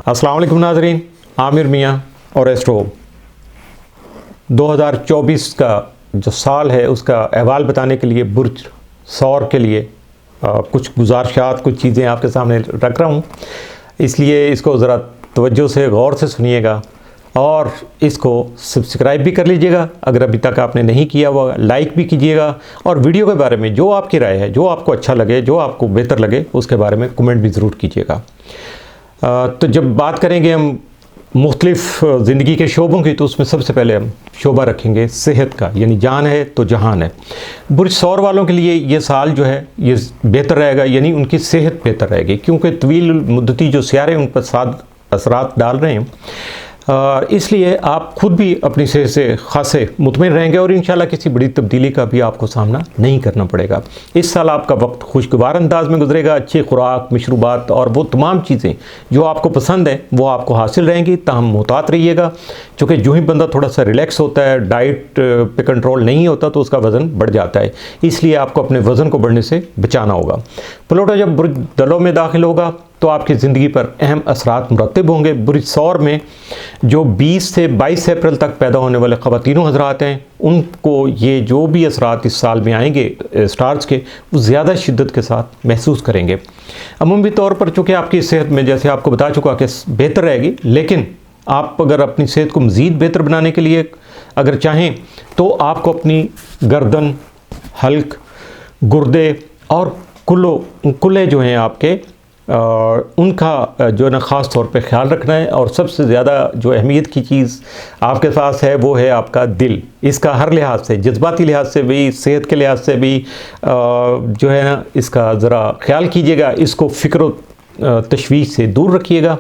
अस्सलाम वालेकुम नाज़रीन, आमिर मियाँ और एस्ट्रो 2024 का जो साल है उसका अहवाल बताने के लिए बुर्ज सौर के लिए कुछ गुजारिशात, कुछ चीज़ें आपके सामने रख रहा हूँ। इसलिए इसको ज़रा तवज्जो से गौर से सुनिएगा और इसको सब्सक्राइब भी कर लीजिएगा अगर अभी तक आपने नहीं किया हुआ, लाइक भी कीजिएगा और वीडियो के बारे में जो आपकी राय है, जो आपको अच्छा लगे, जो आपको बेहतर लगे, उसके बारे में कमेंट भी ज़रूर कीजिएगा। तो जब बात करेंगे हम मुख्तलिफ ज़िंदगी के शोबों की, तो उसमें सबसे पहले हम शोबा रखेंगे सेहत का, यानी जान है तो जहान है। बुर्ज सौर वालों के लिए ये साल जो है ये बेहतर रहेगा, यानी उनकी सेहत बेहतर रहेगी, क्योंकि तवील मुद्दती जो सियारे उन पर साद असरात डाल रहे हैं। इसलिए आप खुद भी अपनी सेहत से खासे मुतमईन रहेंगे और इंशाल्लाह किसी बड़ी तब्दीली का भी आपको सामना नहीं करना पड़ेगा। इस साल आपका वक्त खुशगवार अंदाज में गुजरेगा। अच्छी खुराक, मशरूबात और वो तमाम चीज़ें जो आपको पसंद है वो आपको हासिल रहेंगी। ताहम मोहतात रहिएगा, चूँकि जो ही बंदा थोड़ा सा रिलैक्स होता है, डाइट पे कंट्रोल नहीं होता, तो उसका वज़न बढ़ जाता है। इसलिए आपको अपने वज़न को बढ़ने से बचाना होगा। प्लूटो जब बुर्ज दलों में दाखिल होगा तो आपकी ज़िंदगी पर अहम असरात मुरतब होंगे। बुर्ज सौर में जो 20 से 22 अप्रैल तक पैदा होने वाले ख़वातीनों हज़रात हैं, उनको ये जो भी असरात इस साल में आएंगे स्टार्स के, वो ज़्यादा शिद्दत के साथ महसूस करेंगे। अमूमी तौर पर चूँकि आपकी सेहत में, जैसे आपको बता चुका, कि बेहतर रहेगी, लेकिन आप अगर अपनी सेहत को मज़ीद बेहतर बनाने के लिए अगर चाहें तो आपको अपनी गर्दन, हल्क, गुर्दे और कुल्ले जो हैं आपके, उनका जो है ना ख़ास तौर पे ख्याल रखना है। और सबसे ज़्यादा जो अहमियत की चीज़ आपके पास है वो है आपका दिल। इसका हर लिहाज से, जज्बाती लिहाज से भी, सेहत के लिहाज से भी जो है ना, इसका ज़रा ख्याल कीजिएगा। इसको फ़िक्र तशवीश से दूर रखिएगा।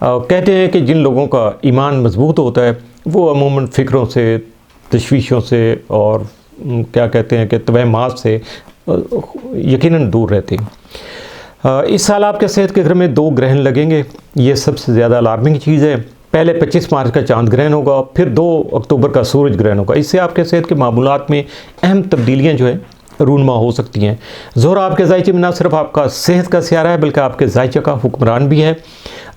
कहते हैं कि जिन लोगों का ईमान मजबूत होता है वो अमूमन फ़िक्रों से, तशवीशों से और क्या कहते हैं कि तवहमात से यकीनन दूर रहते हैं। इस साल आपके सेहत के घर में 2 ग्रहण लगेंगे। ये सबसे ज़्यादा अलार्मिंग चीज़ है। पहले 25 मार्च का चांद ग्रहण होगा, फिर 2 अक्टूबर का सूरज ग्रहण होगा। इससे आपके सेहत के मामूलात में अहम तब्दीलियाँ जो है रूनमा हो सकती हैं। ज़ोहरा आपके जायचे में न सिर्फ आपका सेहत का सियारा है, बल्कि आपके जायचे का हुक्मरान भी है।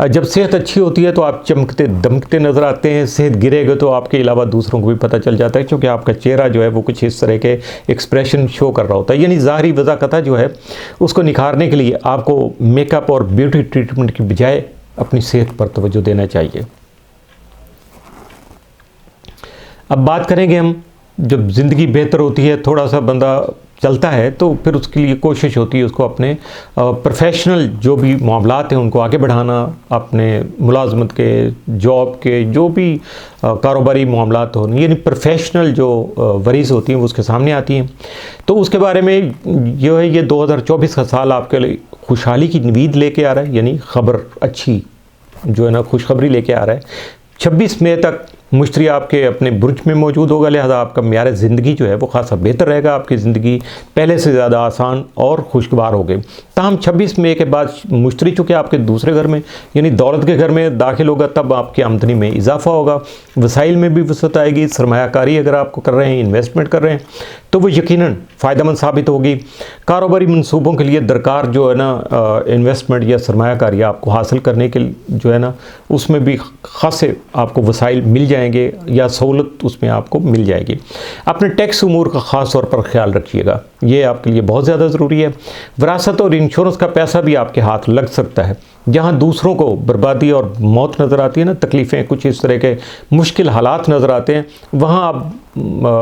जब सेहत अच्छी होती है तो आप चमकते दमकते नज़र आते हैं। सेहत गिरेगा तो आपके अलावा दूसरों को भी पता चल जाता है, क्योंकि आपका चेहरा जो है वो कुछ इस तरह के एक्सप्रेशन शो कर रहा होता है। यानी ज़ाहरी वज़ाकता जो है उसको निखारने के लिए आपको मेकअप और ब्यूटी ट्रीटमेंट की बजाय अपनी सेहत पर तवज्जो देना चाहिए। अब बात करेंगे हम, जब ज़िंदगी बेहतर होती है, थोड़ा सा बंदा चलता है, तो फिर उसके लिए कोशिश होती है उसको अपने प्रोफेशनल जो भी मामलात हैं उनको आगे बढ़ाना। अपने मुलाजमत के, जॉब के, जो भी कारोबारी मामलात हो, यानी प्रोफेशनल जो वरीज़ होती हैं वो उसके सामने आती हैं। तो उसके बारे में जो है, ये 2024 का साल आपके लिए खुशहाली की नवीद लेके आ रहा है, यानी ख़बर अच्छी जो है ना, खुशखबरी लेके आ रहा है। 26 मई तक मुश्तरी आपके अपने बुर्ज में मौजूद होगा, लिहाजा आपका म्यार ज़िंदगी जो है वो खासा बेहतर रहेगा। आपकी ज़िंदगी पहले से ज़्यादा आसान और खुशगवार होगी। ताहम 26 मई के बाद मुश्तरी चूँकि आपके दूसरे घर में, यानी दौलत के घर में दाखिल होगा, तब आपकी आमदनी में इजाफा होगा, वसाइल में भी वसअत आएगी। सरमायाकारी अगर आपको कर रहे हैं, इन्वेस्टमेंट कर रहे हैं, तो वो यकीनन फ़ायदेमंद साबित होगी। कारोबारी मनसूबों के लिए दरकार जो है ना इन्वेस्टमेंट या सरमायाकारी आपको हासिल करने के जो है ना, उसमें भी खासे आपको वसाइल मिल जाएंगे या सहूलत उसमें आपको मिल जाएगी। अपने टैक्स उमूर का ख़ास तौर पर ख्याल रखिएगा, ये आपके लिए बहुत ज़्यादा ज़रूरी है। विरासत और इंश्योरेंस का पैसा भी आपके हाथ लग सकता है। जहाँ दूसरों को बर्बादी और मौत नज़र आती है ना, तकलीफ़ें, कुछ इस तरह के मुश्किल हालात नज़र आते हैं, वहाँ आप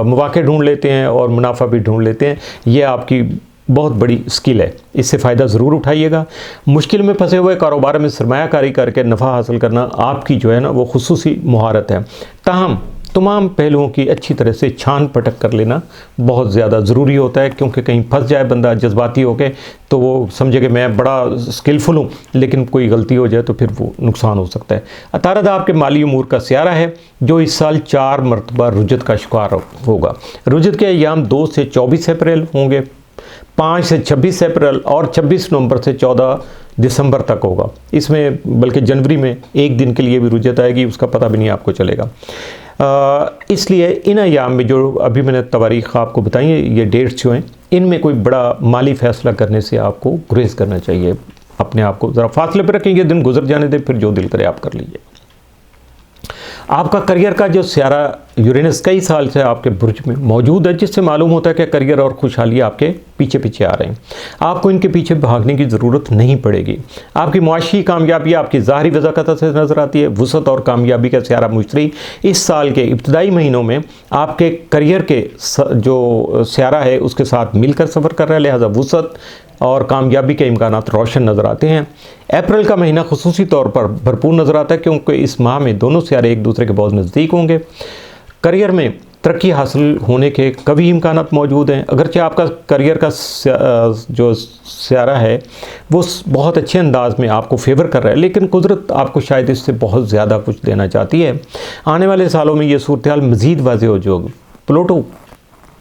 मौक़े ढूंढ लेते हैं और मुनाफा भी ढूंढ लेते हैं। ये आपकी बहुत बड़ी स्किल है, इससे फ़ायदा ज़रूर उठाइएगा। मुश्किल में फंसे हुए कारोबार में सरमायाकारी करके नफ़ा हासिल करना आपकी जो है ना वो खुसूसी महारत है। ताहम तमाम पहलुओं की अच्छी तरह से छान पटक कर लेना बहुत ज़्यादा ज़रूरी होता है, क्योंकि कहीं फंस जाए बंदा जज्बाती होके, तो वो समझे कि मैं बड़ा स्किलफुल हूँ, लेकिन कोई गलती हो जाए तो फिर वो नुकसान हो सकता है। अतारद आपके माली उमूर का सियारा है, जो इस साल 4 मरतबा रुजत का शिकार होगा। रुजत के अयाम 2 से 24 अप्रैल होंगे, 5 से 26 अप्रैल और 26 नवंबर से 14 दिसंबर तक होगा। इसमें बल्कि जनवरी में एक दिन के लिए भी रुजत आएगी, उसका पता भी नहीं आपको चलेगा। इसलिए इन अयाम में जो अभी मैंने तवारीख़ आपको बताई है, ये डेट्स जो हैं, इनमें कोई बड़ा माली फ़ैसला करने से आपको गुरेज़ करना चाहिए। अपने आप को ज़रा फासले पर रखें, ये दिन गुजर जाने दें, फिर जो दिल करे आप कर लीजिए। आपका करियर का जो सियारा यूरेनस कई साल से आपके बुर्ज में मौजूद है, जिससे मालूम होता है कि करियर और खुशहाली आपके पीछे पीछे आ रहे हैं। आपको इनके पीछे भागने की ज़रूरत नहीं पड़ेगी। आपकी मुआशी कामयाबी आपकी ज़ाहरी वज़ाकत से नज़र आती है। वुसअत और कामयाबी का सियारा मुश्तरी इस साल के इब्तदाई महीनों में आपके करियर के जो सियारा है उसके साथ मिलकर सफ़र कर रहा है, लिहाजा वुसअत और कामयाबी के इम्कानात रोशन नज़र आते हैं। अप्रैल का महीना खुसूसी तौर पर भरपूर नज़र आता है, क्योंकि इस माह में दोनों सियारे एक दूसरे के बहुत नज़दीक होंगे। करियर में तरक्की हासिल होने के कभी इम्कानात मौजूद हैं। अगरचे आपका करियर का जो सियारा है वो बहुत अच्छे अंदाज में आपको फेवर कर रहा है, लेकिन कुदरत आपको शायद इससे बहुत ज़्यादा कुछ देना चाहती है। आने वाले सालों में ये सूरत हाल मज़ीद वाज़ेह हो जाएगी। प्लूटो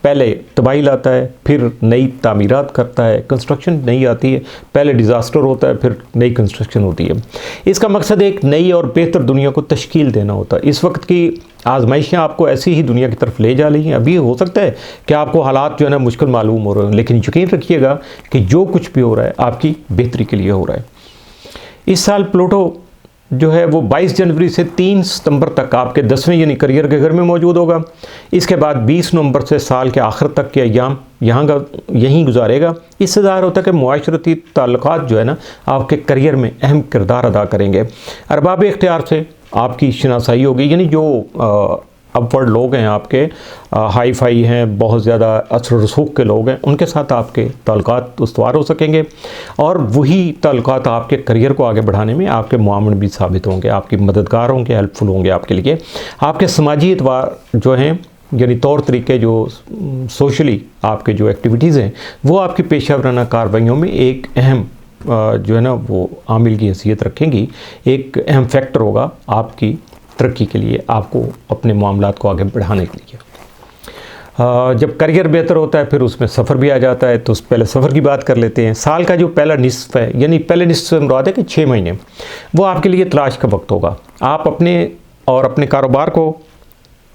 पहले तबाही लाता है, फिर नई तामीरात करता है, कंस्ट्रक्शन नई आती है, पहले डिज़ास्टर होता है, फिर नई कंस्ट्रक्शन होती है। इसका मकसद एक नई और बेहतर दुनिया को तश्कील देना होता है। इस वक्त की आजमाइशें आपको ऐसी ही दुनिया की तरफ ले जा रही हैं। अभी हो सकता है कि आपको हालात जो है ना मुश्किल मालूम हो रहे हैं, लेकिन यकीन रखिएगा कि जो कुछ भी हो रहा है आपकी बेहतरी के लिए हो रहा है। इस साल प्लूटो जो है वो 22 जनवरी से 3 सितंबर तक आपके 10वें यानी करियर के घर में मौजूद होगा। इसके बाद 20 नवंबर से साल के आखिर तक के अय्याम यहीं गुजारेगा। इससे ज़ाहिर होता है कि मुआशरती ताल्लुकात जो है ना आपके करियर में अहम किरदार अदा करेंगे। अरबाब इख्तियार से आपकी शनासाई होगी, यानी जो अपवर्ड लोग हैं आपके हाई फाई हैं, बहुत ज़्यादा असर रसूख के लोग हैं, उनके साथ आपके ताल्लुकात उस्तवार हो सकेंगे और वही ताल्लुकात आपके करियर को आगे बढ़ाने में आपके मुआवन भी साबित होंगे, आपकी मददगार होंगे, हेल्पफुल होंगे आपके लिए। आपके समाजी एतबार जो हैं यानी तौर तरीके जो सोशली आपके जो एक्टिविटीज़ हैं वो आपकी पेशा वराना कार्रवाइयों में एक अहम जो है ना वो आमिल की हैसियत रखेंगी, एक अहम फैक्टर होगा आपकी तरक्की के लिए, आपको अपने मामलात को आगे बढ़ाने के लिए। जब करियर बेहतर होता है फिर उसमें सफ़र भी आ जाता है, तो पहले सफ़र की बात कर लेते हैं। साल का जो पहला निस्फ है, यानी पहले निस्फ से मुराद है कि 6 महीने, वो आपके लिए तलाश का वक्त होगा। आप अपने कारोबार को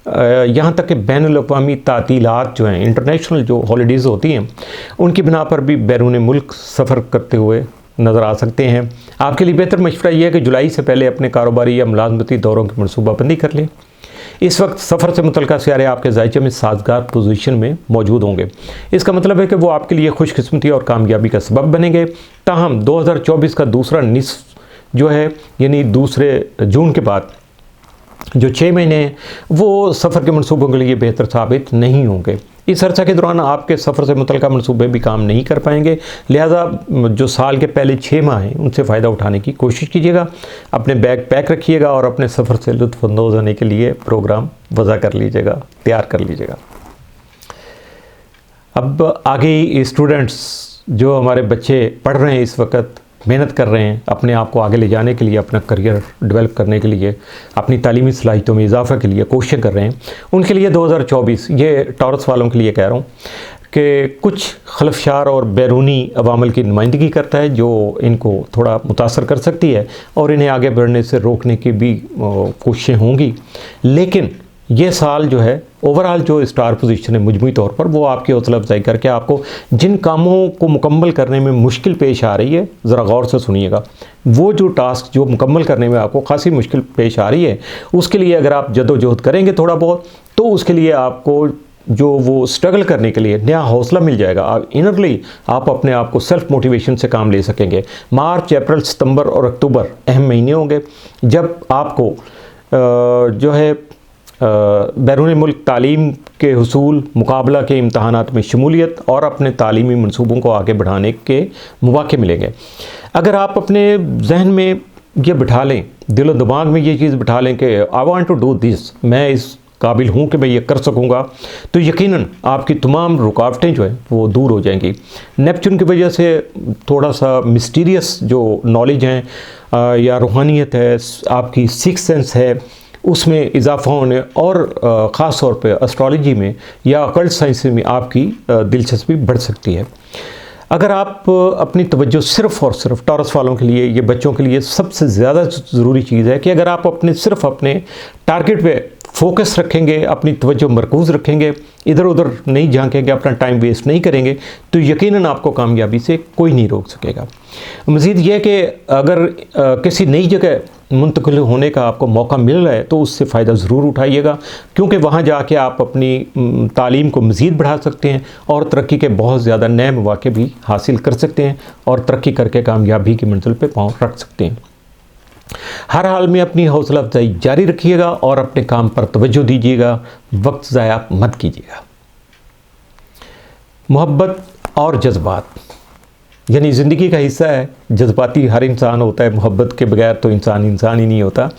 यहाँ तक कि बैनुल-अक़वामी तातीलात जो हैं, इंटरनेशनल जो हॉलीडेज़ होती हैं, उनकी बिना पर भी बैरून मुल्क सफ़र करते हुए नज़र आ सकते हैं। आपके लिए बेहतर मशवरा यह है कि जुलाई से पहले अपने कारोबारी या मुलाजमती दौरों की मनसूबाबंदी कर लें। इस वक्त सफ़र से मुतल्लिक़ सियारे आपके ज़ायचे में साजगार पोजीशन में मौजूद होंगे। इसका मतलब है कि वो आपके लिए खुशकिस्मती और कामयाबी का सबब बनेंगे। ताहम 2024 का दूसरा निस्फ जो है यानी 2 जून के बाद जो 6 महीने हैं वो सफ़र के मनसूबों के लिए बेहतर साबित नहीं होंगे। इस अर्सा के दौरान आपके सफ़र से मुतल्लिक़ मनसूबे भी काम नहीं कर पाएंगे, लिहाजा जो साल के पहले 6 माह हैं उनसे फ़ायदा उठाने की कोशिश कीजिएगा। अपने बैग पैक रखिएगा और अपने सफ़र से लुत्फ़अंदोज़ होने के लिए प्रोग्राम वज़ा कर लीजिएगा, तैयार कर लीजिएगा। अब आगे स्टूडेंट्स जो हमारे बच्चे पढ़ रहे हैं, इस वक्त मेहनत कर रहे हैं अपने आप को आगे ले जाने के लिए, अपना करियर डेवलप करने के लिए, अपनी तालीमी सलाहियतों में इजाफा के लिए कोशिश कर रहे हैं, उनके लिए 2024 ये टॉरस वालों के लिए कह रहा हूँ कि कुछ खलफशार और बैरूनी अवामल की नुमाइंदगी करता है जो इनको थोड़ा मुतासर कर सकती है और इन्हें आगे बढ़ने से रोकने की भी कोशिशें होंगी। लेकिन ये साल जो है ओवरऑल जो स्टार पोजीशन है मजमूई तौर पर वो आपकी हौसला अफजाई करके आपको जिन कामों को मुकम्मल करने में मुश्किल पेश आ रही है, ज़रा गौर से सुनिएगा, वो जो टास्क जो मुकम्मल करने में आपको खासी मुश्किल पेश आ रही है, उसके लिए अगर आप जदोजहद करेंगे थोड़ा बहुत, तो उसके लिए आपको जो वो स्ट्रगल करने के लिए नया हौसला मिल जाएगा। आप इनरली आप अपने आप को सेल्फ मोटिवेशन से काम ले सकेंगे। मार्च, अप्रैल, सितंबर और अक्टूबर अहम महीने होंगे जब आपको जो है बैरून मुल्क तालीम के हुसूल, मुकाबला के इम्तहानात में शमूलियत और अपने तालीमी मनसूबों को आगे बढ़ाने के मौके मिलेंगे। अगर आप अपने जहन में ये बिठा लें, दिलो दिमाग में ये चीज़ बिठा लें कि I want to do this, मैं इस काबिल हूँ कि मैं ये कर सकूँगा, तो यकीनन आपकी तमाम रुकावटें जो हैं वो दूर हो जाएंगी। नेपच्यून की वजह से थोड़ा सा मिस्टीरियस जो नॉलेज है या रूहानियत है, आपकी सिक्स सेंस है, उसमें इजाफा होने और ख़ास तौर पे एस्ट्रोलॉजी में या अकल्ट साइंस में आपकी दिलचस्पी बढ़ सकती है। अगर आप अपनी तवज्जो सिर्फ़ और सिर्फ टॉरस वालों के लिए, ये बच्चों के लिए सबसे ज़्यादा ज़रूरी चीज़ है कि अगर आप सिर्फ अपने टारगेट पे फोकस रखेंगे, अपनी तवज्जो मरकूज़ रखेंगे, इधर उधर नहीं झांकेंगे, अपना टाइम वेस्ट नहीं करेंगे, तो यकीनन आपको कामयाबी से कोई नहीं रोक सकेगा। मज़ीद ये कि अगर किसी नई जगह मुंतकिल होने का आपको मौका मिल रहा है तो उससे फ़ायदा ज़रूर उठाइएगा, क्योंकि वहाँ जाके आप अपनी तालीम को मज़ीद बढ़ा सकते हैं और तरक्की के बहुत ज़्यादा नए मौक़े भी हासिल कर सकते हैं और तरक्की करके कामयाबी की मंजिल पे पाँव रख सकते हैं। हर हाल में अपनी हौसला अफजाई जारी रखिएगा और अपने काम पर तवज्जो दीजिएगा, वक्त ज़ाया मत कीजिएगा। मोहब्बत और जज्बात यानी ज़िंदगी का हिस्सा है, जज्बाती हर इंसान होता है, मोहब्बत के बगैर तो इंसान ही नहीं होता।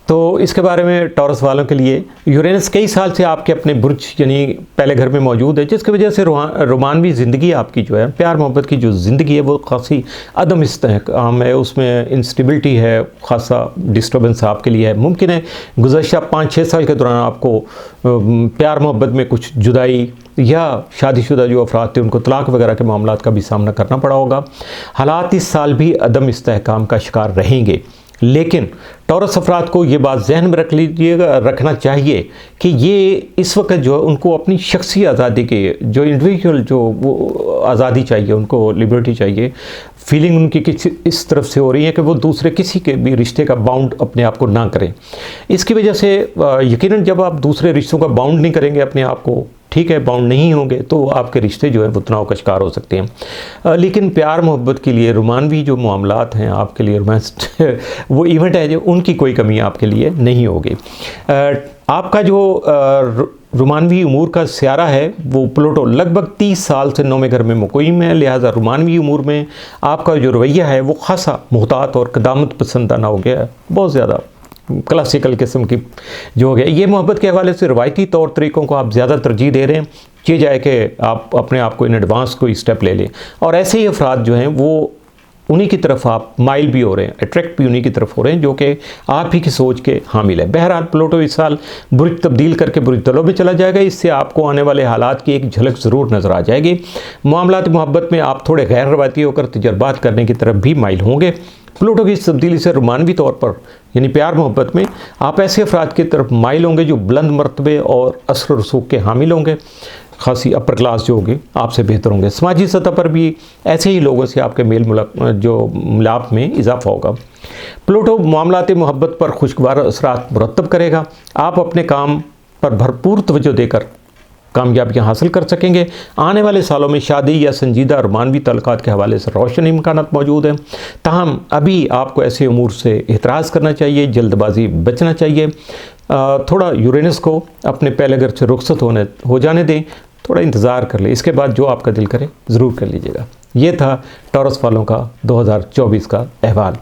तो इसके बारे में टॉरस वालों के लिए यूरेनस कई साल से आपके अपने बुर्ज यानी पहले घर में मौजूद है, जिसकी वजह से रोमानवी ज़िंदगी आपकी जो है, प्यार मोहब्बत की जो ज़िंदगी है वो खासी अदम इस्तेहकाम है, उसमें इंस्टेबिलिटी है, खासा डिस्टर्बेंस आपके लिए है। मुमकिन है गुज़श्ता 5-6 साल के दौरान आपको प्यार मोहब्बत में कुछ जुदाई या शादीशुदा जो अफराद थे उनको तलाक वगैरह के मामलात का भी सामना करना पड़ा होगा। हालात इस साल भी अदम इस्तेहकाम का शिकार रहेंगे, लेकिन टॉरस अफराद को ये बात जहन में रखना चाहिए कि ये इस वक्त जो है उनको अपनी शख्सी आज़ादी के जो इंडिविजुअल जो वो आज़ादी चाहिए, उनको लिबर्टी चाहिए, फीलिंग उनकी किसी इस तरफ से हो रही है कि वो दूसरे किसी के भी रिश्ते का बाउंड अपने आप को ना करें। इसकी वजह से यकीनन जब आप दूसरे रिश्तों का बाउंड नहीं करेंगे अपने आप को, ठीक है, बाउंड नहीं होंगे, तो आपके रिश्ते जो है वो तनाव का शिकार हो सकते हैं। लेकिन प्यार मोहब्बत के लिए रोमानवी जो मामलात हैं आपके लिए, रोमांस वो इवेंट है जो उनकी कोई कमी आपके लिए नहीं होगी। आपका जो रोमानवी उमूर का स्यारा है वो प्लूटो लगभग 30 साल से 9वें घर में मुक़ीम है, लिहाजा रोमानवी उमूर में आपका जो रवैया है वो खासा मुहतात और क़दामत पसंदाना हो गया है, बहुत ज़्यादा क्लासिकल किस्म की जो हो गया। ये मोहब्बत के हवाले से रवायती तौर तरीक़ों को आप ज़्यादा तरजीह दे रहे हैं, ये जाए कि आप अपने आप को इन एडवांस कोई स्टेप ले लें, और ऐसे ही अफराद जो हैं वो उन्हीं की तरफ आप माइल भी हो रहे हैं, अट्रैक्ट भी उन्हीं की तरफ हो रहे हैं जो कि आप ही की सोच के हामिल है। बहरहाल प्लूटो इस साल बुर्ज तब्दील करके बुर्ज तलों में चला जाएगा, इससे आपको आने वाले हालात की एक झलक ज़रूर नज़र आ जाएगी। मामलात मोहब्बत में आप थोड़े गैर रवायती होकर तजर्बात करने की तरफ भी माइल होंगे। प्लूटो की इस तब्दीली से रोमानवी तौर पर यानी प्यार मोहब्बत में आप ऐसे अफराद की तरफ माइल होंगे जो बुलंद मर्तबे और असर रसूख के हामिल होंगे, खासी अपर क्लास जो होंगे आपसे बेहतर होंगे। समाजी सतह पर भी ऐसे ही लोगों से आपके मिलाप में इजाफा होगा। प्लूटो मामलात मोहब्बत पर खुशगवार असरात मुरतब करेगा। आप अपने काम पर भरपूर तवज्जो देकर कामयाबियाँ हासिल कर सकेंगे। आने वाले सालों में शादी या संजीदा रोमानवी तल्लुकात के हवाले से रोशन इम्कानात मौजूद हैं, ताहम अभी आपको ऐसे उमूर से एहतराज़ करना चाहिए, जल्दबाजी बचना चाहिए। थोड़ा यूरेनस को अपने पहले घर से रुखसत हो जाने दें, थोड़ा इंतज़ार कर लें, इसके बाद जो आपका दिल करे ज़रूर कर लीजिएगा। ये था टॉरस वालों का 2024 का अहवाल।